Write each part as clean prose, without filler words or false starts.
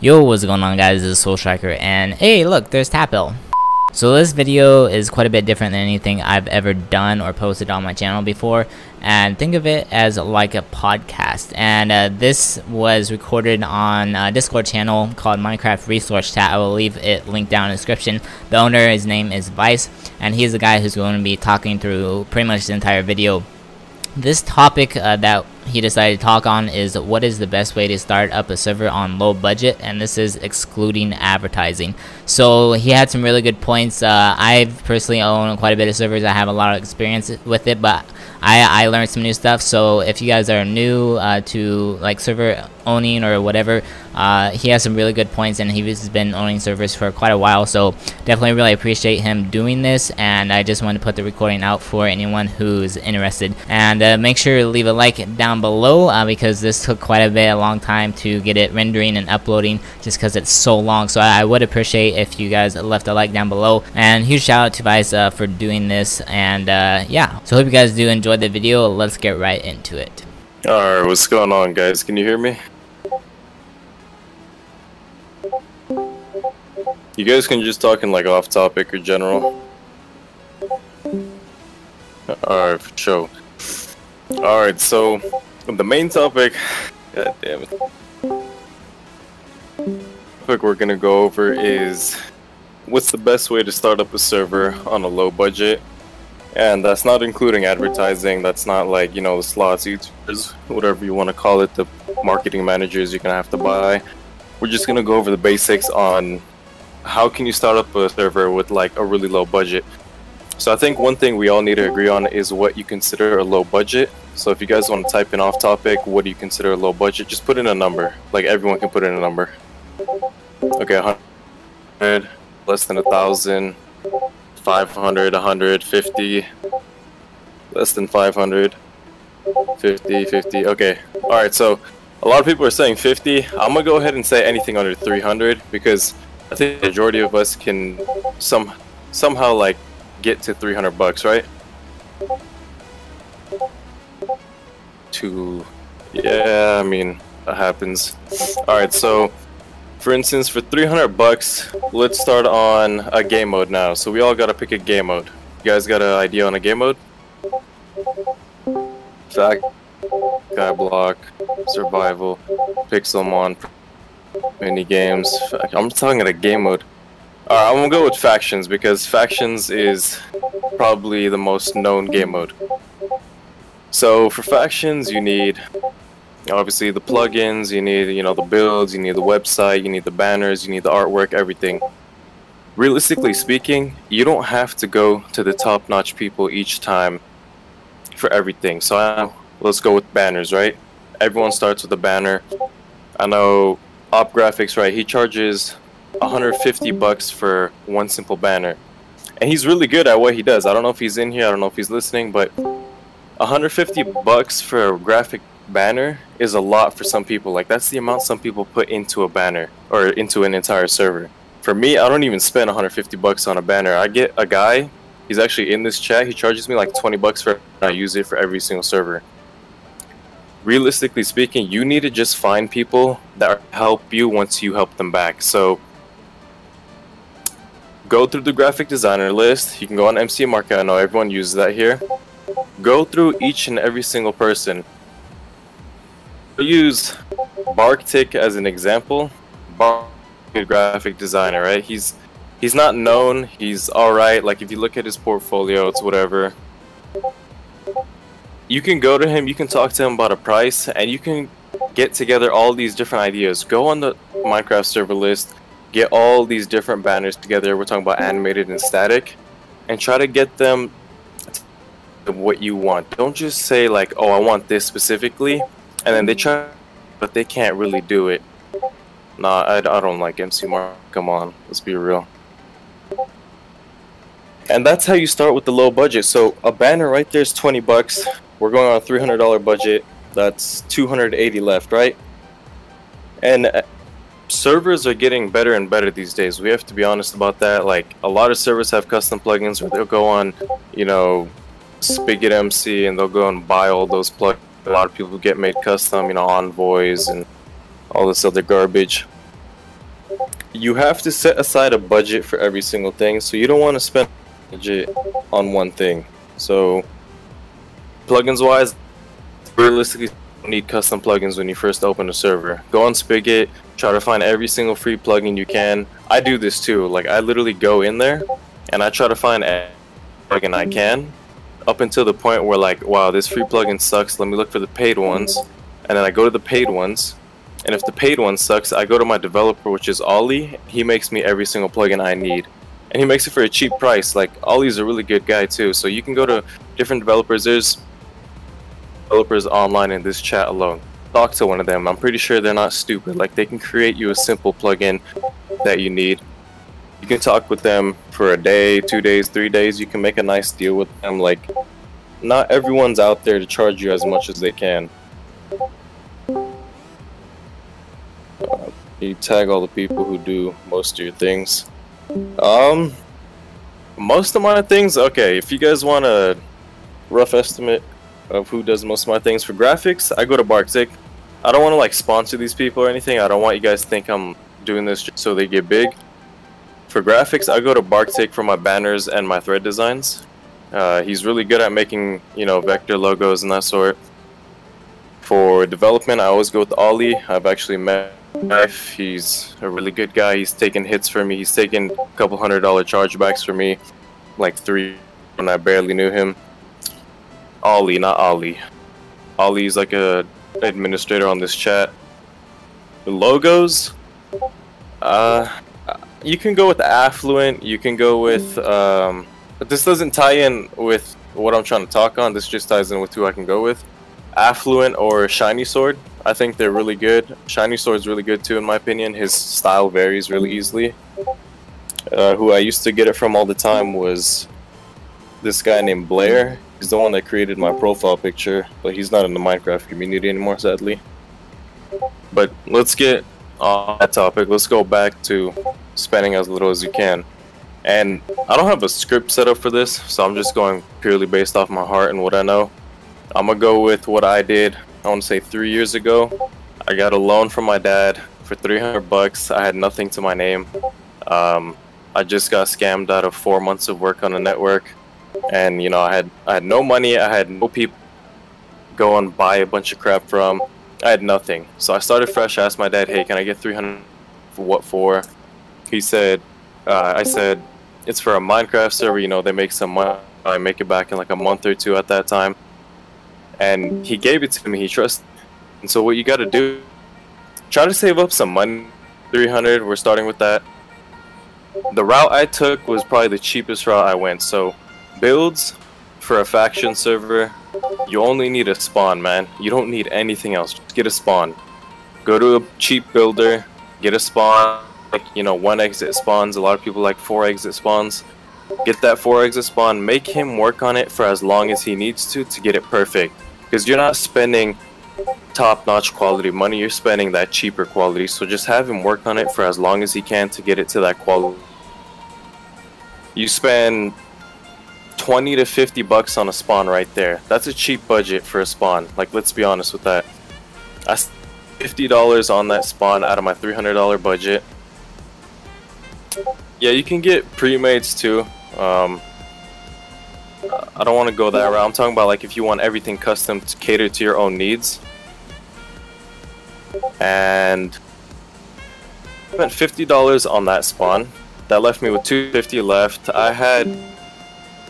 Yo, what's going on guys, this is SoulStriker, and hey look, there's Tapel. So this video is quite a bit different than anything I've ever done or posted on my channel before, and think of it as like a podcast. And this was recorded on a Discord channel called Minecraft Resource Chat. I will leave it linked down in the description. The owner, his name is Vice, and he's the guy who's going to be talking through pretty much the entire video. This topic that he decided to talk on is what is the best way to start up a server on low budget, and this is excluding advertising. So he had some really good points. I've personally owned quite a bit of servers. I have a lot of experience with it, but I learned some new stuff. So if you guys are new to like server owning or whatever, he has some really good points, and he's been owning servers for quite a while, so definitely really appreciate him doing this. And I just wanted to put the recording out for anyone who's interested, and make sure to leave a like down below because this took quite a long time to get it rendering and uploading, just because it's so long. So I would appreciate if you guys left a like down below, and huge shout out to Vice for doing this. And yeah, so hope you guys do enjoy the video. Let's get right into it. Alright, what's going on guys? Can you hear me? You guys can just talk in like off topic or general. Alright, for sure. Alright, so the main topic, god damn it, topic we're gonna go over is what's the best way to start up a server on a low budget. And that's not including advertising. That's not like, you know, the slots, YouTubers, whatever you want to call it, the marketing managers you're gonna have to buy. We're just gonna go over the basics on how can you start up a server with like a really low budget. So I think one thing we all need to agree on is what you consider a low budget. So if you guys want to type in off topic, what do you consider a low budget? Just put in a number. Like everyone can put in a number. Okay, 100, less than 1,000, 500, 150, less than 500, 50. Okay, alright, so a lot of people are saying 50. I'm gonna go ahead and say anything under 300 because I think the majority of us can somehow like get to 300 bucks, right? Yeah, I mean, that happens. Alright, so for instance, for 300 bucks, let's start on a game mode now. So we all gotta pick a game mode. You guys got an idea on a game mode? Fact, Skyblock, Survival, Pixelmon, mini games. I'm talking about a game mode. Alright, I'm gonna go with Factions because Factions is probably the most known game mode. So for Factions, you need obviously the plugins, you need, you know, the builds, you need the website, you need the banners, you need the artwork, everything. Realistically speaking, you don't have to go to the top-notch people each time for everything. So let's go with banners, right? Everyone starts with a banner. I know Op Graphics, right? He charges 150 bucks for one simple banner, and he's really good at what he does. I don't know if he's in here, I don't know if he's listening, but 150 bucks for a graphic banner is a lot for some people. Like, that's the amount some people put into a banner or into an entire server. For me, I don't even spend 150 bucks on a banner. I get a guy, he's actually in this chat, he charges me like 20 bucks for it, and I use it for every single server. Realistically speaking, you need to just find people that help you once you help them back. So go through the graphic designer list. You can go on MC Market, I know everyone uses that here. Go through each and every single person. Use Barktick as an example. Bark, graphic designer, right? He's not known, he's alright. Like, if you look at his portfolio, it's whatever. You can go to him, you can talk to him about a price, and you can get together all these different ideas. Go on the Minecraft server list, get all these different banners together. We're talking about animated and static, and try to get them to what you want. Don't just say like, oh, I want this specifically, and then they try, but they can't really do it. Nah, I don't like MC Mark. Come on, let's be real. And that's how you start with the low budget. So a banner right there is 20 bucks. We're going on a $300 budget. That's 280 left, right? And servers are getting better and better these days. We have to be honest about that. Like, a lot of servers have custom plugins where they'll go on, you know, Spigot MC, and they'll go and buy all those plugins. A lot of people get made custom, you know, envoys and all this other garbage. you have to set aside a budget for every single thing, so you don't want to spend a budget on one thing. So plugins wise, realistically, you don't need custom plugins when you first open a server. Go on Spigot, try to find every single free plugin you can. I do this too. Like, I literally go in there and I try to find every plugin I can, up until the point where, like, wow, this free plugin sucks, let me look for the paid ones. And then I go to the paid ones, and if the paid one sucks, I go to my developer, which is Ollie. He makes me every single plugin I need, and he makes it for a cheap price. Like, Ollie's a really good guy too, so you can go to different developers. There's developers online in this chat alone. Talk to one of them. I'm pretty sure they're not stupid. Like, they can create you a simple plugin that you need. You can talk with them for a day, 2 days, 3 days. You can make a nice deal with them. Like, not everyone's out there to charge you as much as they can. You tag all the people who do most of your things. Most of my things, okay, if you guys want a rough estimate of who does most of my things for graphics, I go to Barktic. I don't want to like sponsor these people or anything. I don't want you guys to think I'm doing this just so they get big. For graphics, I go to Barktic for my banners and my thread designs. He's really good at making, you know, vector logos and that sort. For development, I always go with Ollie. I've actually met him. He's a really good guy. He's taken hits for me. He's taken a couple $100 chargebacks for me, like 3 when I barely knew him. Ollie, not Ollie. Ollie's like a administrator on this chat. The logos, you can go with Affluent. You can go with, but this doesn't tie in with what I'm trying to talk on. This just ties in with who I can go with. Affluent or Shiny Sword, I think they're really good. Shiny Sword's really good too, in my opinion. His style varies really easily. Who I used to get it from all the time was this guy named Blair. He's the one that created my profile picture, but he's not in the Minecraft community anymore, sadly. But let's get on that topic. Let's go back to spending as little as you can. And I don't have a script set up for this, so I'm just going purely based off my heart and what I know. I'm gonna go with what I did, I want to say 3 years ago. I got a loan from my dad for 300 bucks. I had nothing to my name. I just got scammed out of 4 months of work on a network. And, you know, I had no money, I had no people go and buy a bunch of crap from. I had nothing. So I started fresh. I asked my dad, hey, can I get 300 for what for? He said, I said, it's for a Minecraft server, you know, they make some money. I make it back in like a month or 2 at that time. And he gave it to me, he trusted. And so what you gotta do, try to save up some money. 300, we're starting with that. The route I took was probably the cheapest route I went. So builds for a faction server, you only need a spawn, man. You don't need anything else, just get a spawn. Go to a cheap builder, get a spawn, like, you know, 1 exit spawns. A lot of people like 4 exit spawns. Get that 4 exit spawn, make him work on it for as long as he needs to get it perfect. Because you're not spending top-notch quality money, you're spending that cheaper quality. So just have him work on it for as long as he can to get it to that quality. You spend 20 to 50 bucks on a spawn right there. That's a cheap budget for a spawn. Like, let's be honest with that. I spent $50 on that spawn out of my $300 budget. Yeah, you can get pre-mates too. I don't want to go that route. I'm talking about like if you want everything custom to cater to your own needs. And I spent $50 on that spawn. That left me with $250 left. I had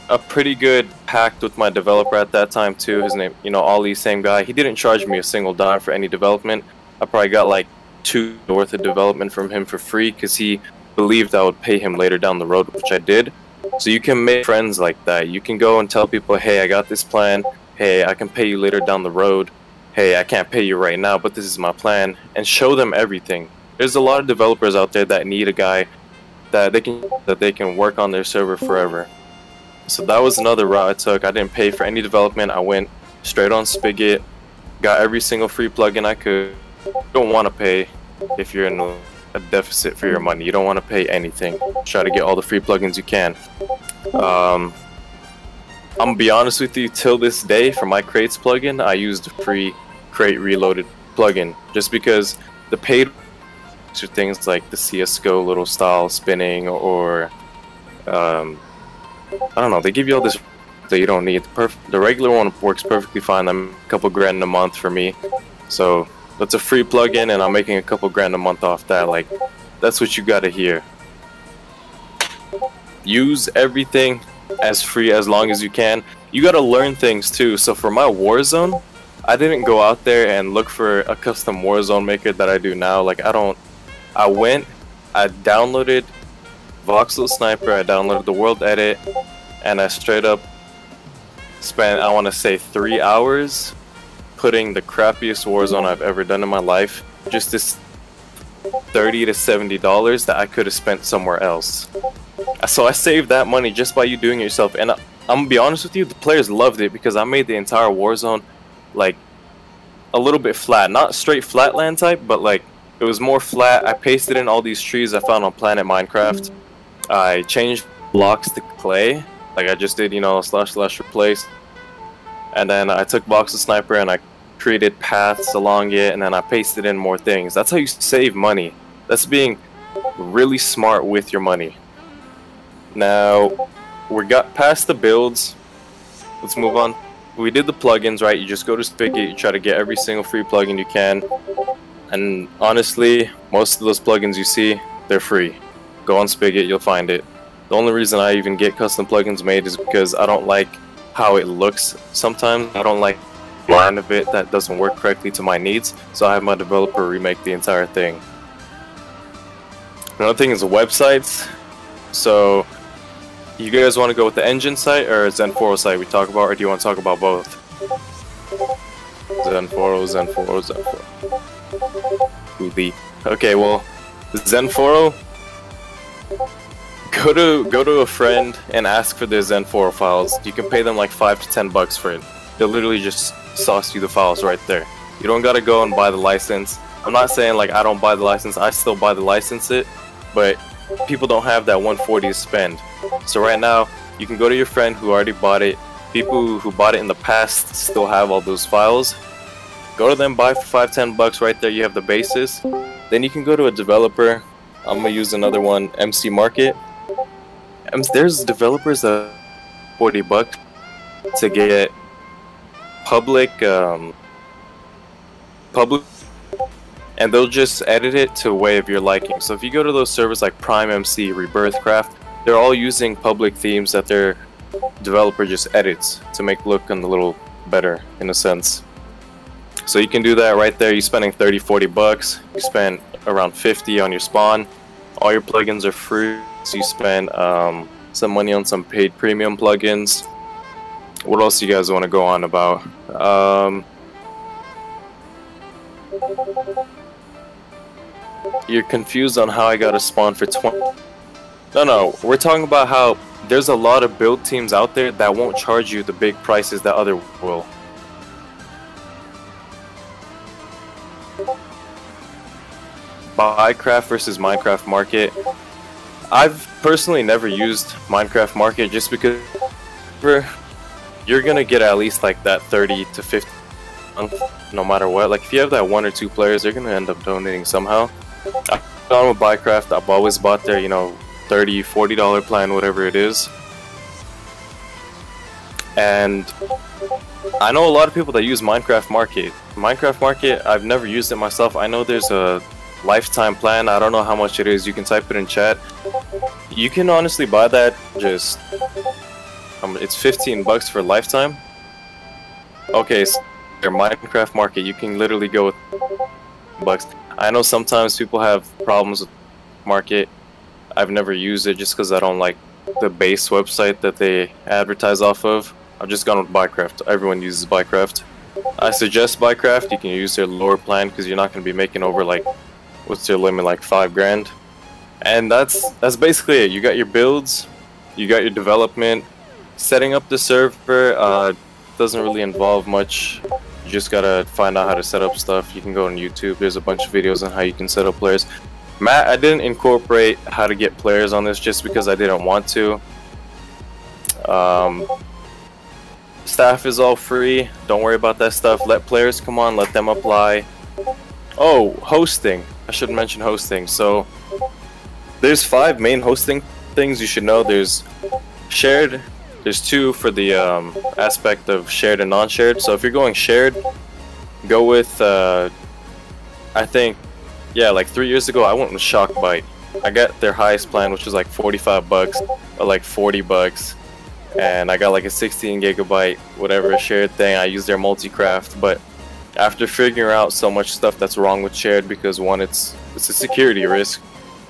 a pretty good pact with my developer at that time too. His name, you know, Ollie, same guy. He didn't charge me a single dime for any development. I probably got like 2 worth of development from him for free because he believed I would pay him later down the road, which I did. So you can make friends like that. You can go and tell people, hey, I got this plan. Hey, I can pay you later down the road. Hey, I can't pay you right now, but this is my plan. And show them everything. There's a lot of developers out there that need a guy that they can work on their server forever. So that was another route I took. I didn't pay for any development. I went straight on Spigot, got every single free plugin I could. You don't want to pay if you're in a deficit for your money. You don't want to pay anything. Try to get all the free plugins you can. I'm gonna be honest with you, till this day for my crates plugin, I used a free crate reloaded plugin just because the paid extra things like the CS:GO little style spinning, or I don't know. They give you all this that you don't need. The regular one works perfectly fine. I'm a couple grand a month for me, so that's a free plugin, and I'm making a couple grand a month off that. Like, that's what you gotta hear. Use everything as free as long as you can. You gotta learn things too. So for my Warzone, I didn't go out there and look for a custom Warzone maker that I do now. Like, I downloaded Voxel Sniper, I downloaded the World Edit, and I straight up spent, I want to say, 3 hours putting the crappiest Warzone I've ever done in my life, just this $30 to $70 that I could have spent somewhere else. So I saved that money just by you doing it yourself, and I'm gonna be honest with you, the players loved it because I made the entire Warzone like a little bit flat, not straight flatland type, but like it was more flat. I pasted in all these trees I found on Planet Minecraft. I changed blocks to clay, like I just did, you know, / replace, and then I took Voxel Sniper and I created paths along it, and then I pasted in more things. That's how you save money. That's being really smart with your money. Now we got past the builds, let's move on. We did the plugins, right? You just go to Spigot, you try to get every single free plugin you can, and honestly, most of those plugins you see, they're free. Go on Spigot, you'll find it. The only reason I even get custom plugins made is because I don't like how it looks sometimes. I don't like the line of it that doesn't work correctly to my needs, so I have my developer remake the entire thing. Another thing is the websites. So you guys want to go with the engine site or Zen4o site we talk about, or do you want to talk about both? Zen4o. Okay, well, Zen4o, go to a friend and ask for their Zen4o files. You can pay them like $5 to $10 for it. They'll literally just sauce you the files right there. You don't gotta go and buy the license. I'm not saying like I don't buy the license, I still buy the license it, but people don't have that $140 to spend. So right now, you can go to your friend who already bought it. People who bought it in the past still have all those files. Go to them, buy for $5 to $10 right there, you have the basis. Then you can go to a developer. I'm gonna use another one, MC Market. There's developers that $40 to get public, and they'll just edit it to a way of your liking. So if you go to those servers like Prime MC, Rebirthcraft, they're all using public themes that their developer just edits to make look a little better in a sense. So you can do that right there. You're spending $30, $40. You spend around $50 on your spawn. All your plugins are free. So you spend some money on some paid premium plugins. What else do you guys want to go on about? You're confused on how I got a spawn for 20. No, we're talking about how there's a lot of build teams out there that won't charge you the big prices that other will. Minecraft versus Minecraft Market. I've personally never used Minecraft Market just because you're gonna get at least like that 30 to 50 no matter what. Like if you have that 1 or 2 players, they're gonna end up donating somehow. I've gone with Minecraft. I've always bought their, you know, $30, $40 plan, whatever it is. And I know a lot of people that use Minecraft Market. Minecraft Market, I've never used it myself. I know there's a lifetime plan. I don't know how much it is. You can type it in chat. You can honestly buy that just it's $15 for lifetime. Okay, so your Minecraft Market, you can literally go with bucks. I know sometimes people have problems with Market. I've never used it just because I don't like the base website that they advertise off of. I've just gone with Bycraft. Everyone uses Bycraft. I suggest Bycraft. You can use their lower plan because you're not going to be making over like, what's their limit, like 5 grand. And that's basically it. You got your builds, you got your development, setting up the server. Doesn't really involve much. You just gotta find out how to set up stuff. You can go on YouTube. There's a bunch of videos on how you can set up players. Matt, I didn't incorporate how to get players on this just because I didn't want to. Staff is all free. Don't worry about that stuff. Let players come on. Let them apply. Oh, hosting. I should mention hosting. So there's 5 main hosting things you should know. There's shared. There's 2 for the aspect of shared and non-shared. So if you're going shared, go with I think, yeah, like 3 years ago I went with Shockbyte. I got their highest plan, which was like $45 or like $40, and I got like a 16 gigabyte whatever shared thing. I used their multi-craft, but after figuring out so much stuff that's wrong with shared, because one, it's a security risk.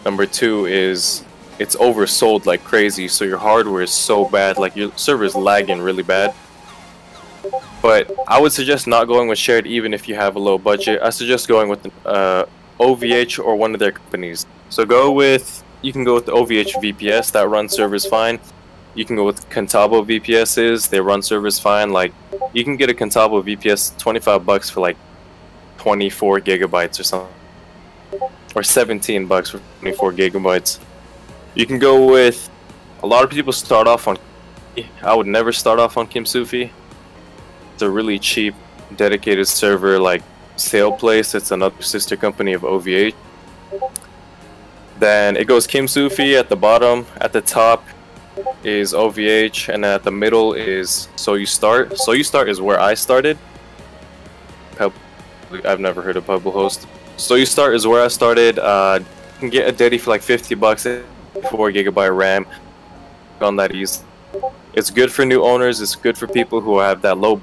Number 2 is it's oversold like crazy, so your hardware is so bad, like your server is lagging really bad. But I would suggest not going with shared even if you have a low budget. I suggest going with OVH or one of their companies. So you can go with the OVH VPS, that runs servers fine. You can go with Contabo VPSs, they run servers fine. Like, you can get a Contabo VPS $25 for like 24 gigabytes or something, or $17 for 24 gigabytes. You can go with, a lot of people start off on, I would never start off on Kimsufi. It's a really cheap dedicated server like sale place. It's another sister company of OVH. Then it goes Kimsufi at the bottom. At the top is OVH, and at the middle is So You Start. So You Start is where I started. I've never heard of Pebble Host. So You Start is where I started. You can get a Dedi for like $50, 4 gigabyte RAM on that easy. It's good for new owners. It's good for people who have that low.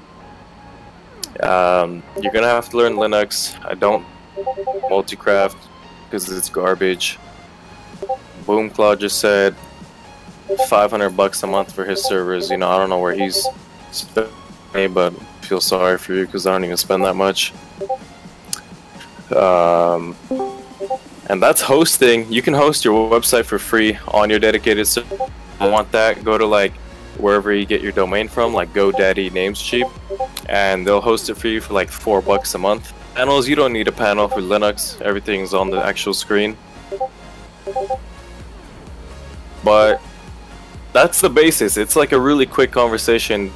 You're gonna have to learn Linux. I don't multi-craft because it's garbage. BoomCloud just said $500 a month for his servers. You know, I don't know where he's spending, but I feel sorry for you because I don't even spend that much. And that's hosting. You can host your website for free on your dedicated server. If you want that, go to like wherever you get your domain from, like GoDaddy, Namescheap, and they'll host it for you for like $4 a month. Panels, you don't need a panel for Linux. Everything's on the actual screen. But that's the basis. It's like a really quick conversation.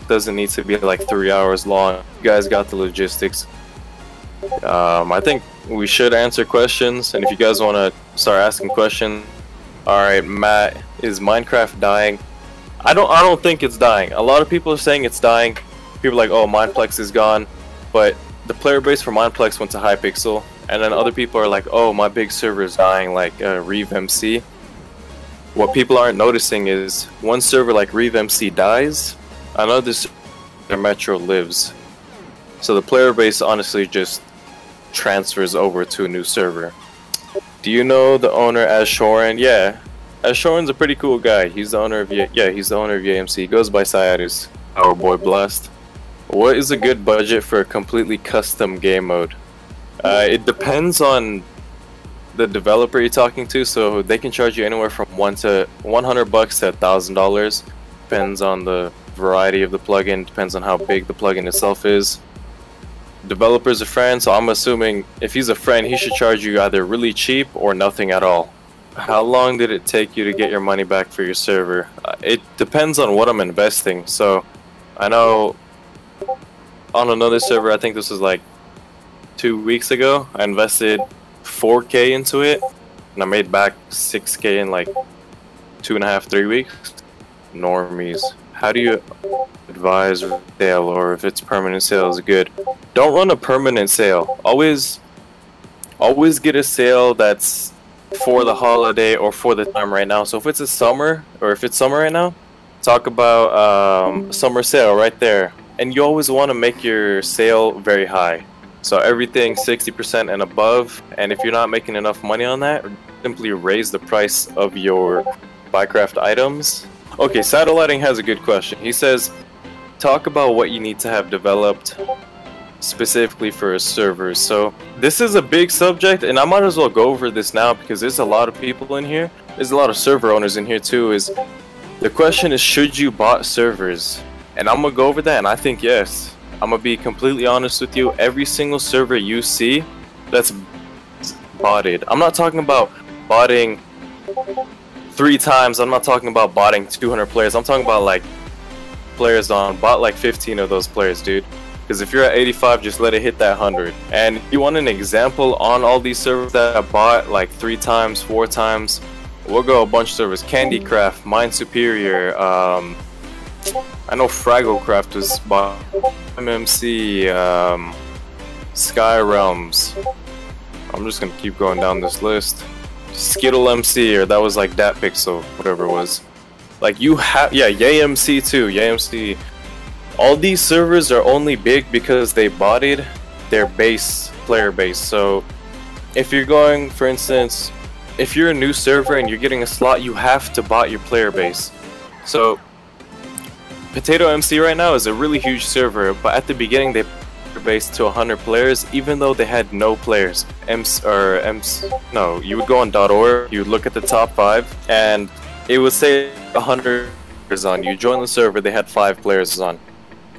Doesn't need to be like 3 hours long. You guys got the logistics. I think we should answer questions, and if you guys want to start asking questions. Alright, Matt, is Minecraft dying? I don't think it's dying. A lot of people are saying it's dying. People are like, oh, Mineplex is gone, but the player base for Mineplex went to Hypixel, and then other people are like, oh, my big server is dying, like ReveMC. What people aren't noticing is one server like ReveMC dies, another server Metro lives. So the player base honestly just transfers over to a new server. Do you know the owner Ashoran? Yeah, Ashoran's a pretty cool guy. He's the owner of he's the owner of YAMC. He goes by Cyatus. Our boy Blast. What is a good budget for a completely custom game mode? It depends on the developer you're talking to, so they can charge you anywhere from $100 to $1,000. Depends on the variety of the plugin, depends on how big the plugin itself is. Developer's a friend, so I'm assuming if he's a friend, he should charge you either really cheap or nothing at all. How long did it take you to get your money back for your server? It depends on what I'm investing. So I know on another server, I think this was like 2 weeks ago, I invested $4K into it, and I made back $6K in like 2.5, 3 weeks. Normies. How do you advise sale, or if it's permanent sale is good? Don't run a permanent sale. Always get a sale that's for the holiday or for the time right now. So if it's a summer, or if it's summer right now, talk about summer sale right there. And you always want to make your sale very high. So everything 60% and above, and if you're not making enough money on that, simply raise the price of your Minecraft items. Okay, Satelliting has a good question. He says, talk about what you need to have developed specifically for a server. So this is a big subject, and I might as well go over this now because there's a lot of people in here. There's a lot of server owners in here too. The question is, should you bot servers? And I'm gonna go over that, and I think yes. I'm gonna be completely honest with you. Every single server you see that's botted. I'm not talking about botting 3 times. I'm not talking about botting 200 players. I'm talking about like players on bot like 15 of those players, dude. Because if you're at 85, just let it hit that 100. And if you want an example on all these servers that I bought like 3 times, 4 times, we'll go a bunch of servers. Candy Craft, Mind Superior, I know Fragglecraft was bought, MMC, Sky Realms. I'm just gonna keep going down this list. Skittle MC, or that was like that Pixel, whatever it was. Like you have, yeah, YayMC too, YayMC. All these servers are only big because they bodied their player base. So if you're going, for instance, if you're a new server and you're getting a slot, you have to bot your player base. So Potato MC right now is a really huge server, but at the beginning they based to 100 players, even though they had no players. No, you would go on .org, you would look at the top 5, and it would say 100 players on. You join the server, they had 5 players on.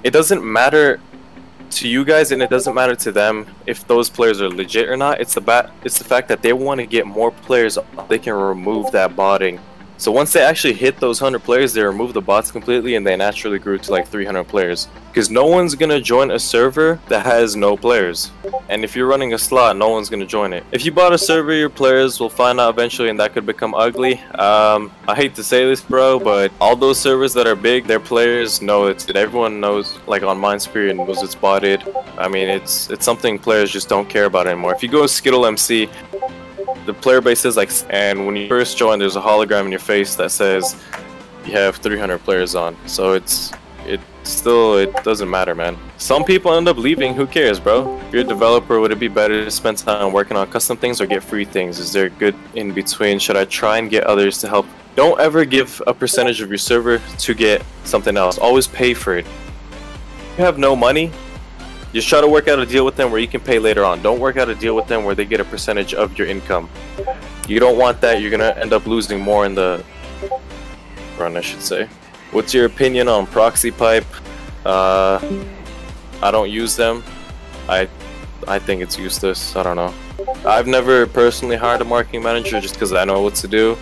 It doesn't matter to you guys, and it doesn't matter to them if those players are legit or not. It's the fact that they want to get more players, they can remove that botting. So once they actually hit those 100 players, they remove the bots completely, and they naturally grew to like 300 players. Because no one's gonna join a server that has no players. And if you're running a slot, no one's gonna join it. If you bought a server, your players will find out eventually, and that could become ugly. I hate to say this, bro, but all those servers that are big, their players know it. Everyone knows, like on Mind Superior, knows it's botted. I mean, it's something players just don't care about anymore. If you go Skittle MC, the player base is like, and when you first join, there's a hologram in your face that says you have 300 players on. So it doesn't matter, man. Some people end up leaving. Who cares, bro? If you're a developer, would it be better to spend time working on custom things or get free things? Is there a good in between? Should I try and get others to help? Don't ever give a percentage of your server to get something else. Always pay for it. If you have no money, just try to work out a deal with them where you can pay later on. Don't work out a deal with them where they get a percentage of your income. You don't want that. You're gonna end up losing more in the run, I should say. What's your opinion on proxy pipe? I don't use them. I think it's useless. I don't know. I've never personally hired a marketing manager just because I know what to do.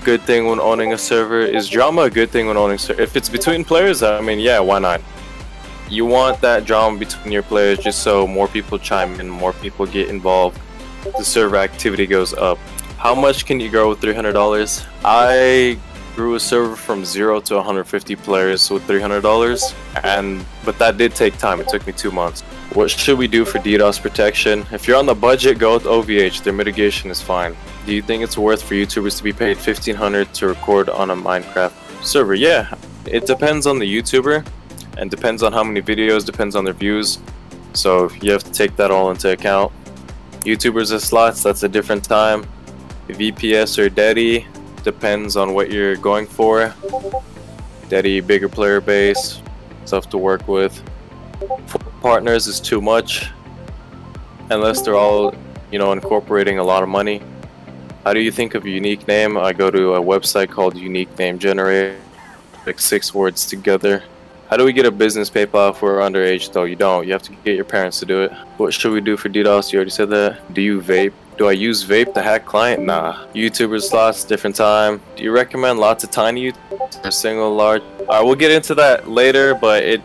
Good thing when owning a server is drama. A good thing when owning server. If it's between players, I mean, yeah, why not? You want that drama between your players just so more people chime in, more people get involved, the server activity goes up. How much can you grow with $300? I grew a server from 0 to 150 players with $300, but that did take time. It took me 2 months. What should we do for DDoS protection? If you're on the budget, go with OVH. Their mitigation is fine. Do you think it's worth for YouTubers to be paid $1,500 to record on a Minecraft server? Yeah, it depends on the YouTuber. And depends on how many videos, depends on their views. So you have to take that all into account. YouTubers as slots, that's a different time. VPS or Daddy, depends on what you're going for. Daddy, bigger player base, stuff to work with. 4 partners is too much, unless they're all, you know, incorporating a lot of money. How do you think of a unique name? I go to a website called Unique Name Generator, like 6 words together. How do we get a business PayPal if we're underage though? You don't. You have to get your parents to do it. What should we do for DDoS? You already said that. Do you vape? Do I use vape to hack client? Nah. YouTubers slots, different time. Do you recommend lots of tiny YouTubers or single large? Alright, we'll get into that later, but it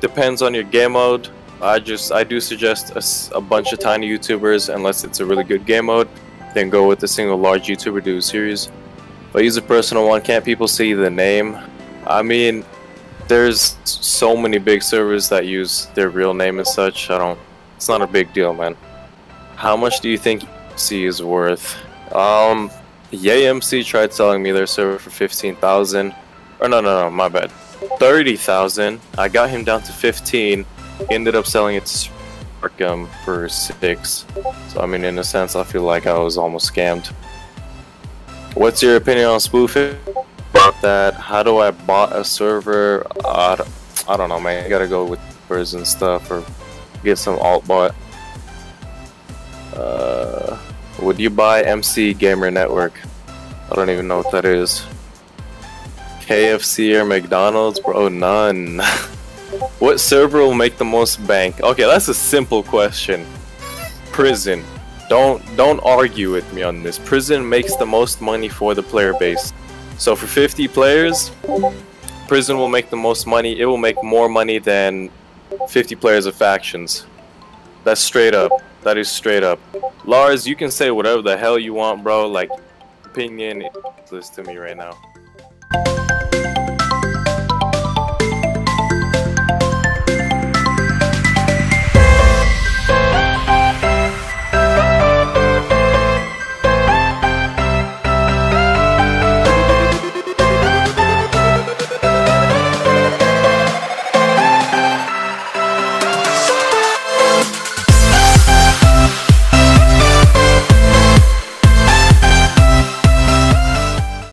depends on your game mode. I do suggest a bunch of tiny YouTubers unless it's a really good game mode. Then go with a single large YouTuber, do a series. If I use a personal one, can't people see the name? I mean, there's so many big servers that use their real name and such. It's not a big deal, man. How much do you think YayMC is worth? YayMC tried selling me their server for 15,000. Or no, my bad. 30,000. I got him down to 15. He ended up selling it to SoulStriker for 6. So I mean, in a sense, I feel like I was almost scammed. What's your opinion on spoofing? About that, how do I bot a server? I don't know, man. You gotta go with birds and stuff or get some alt bot. Would you buy MC Gamer Network? I don't even know what that is. KFC or McDonald's? Bro, none. What server will make the most bank? Okay, that's a simple question. Prison. Don't argue with me on this. Prison makes the most money for the player base. So for 50 players, Prison will make the most money. It will make more money than 50 players of factions. That's straight up. That is straight up. Lars, you can say whatever the hell you want, bro. Like, opinion, listen to me right now.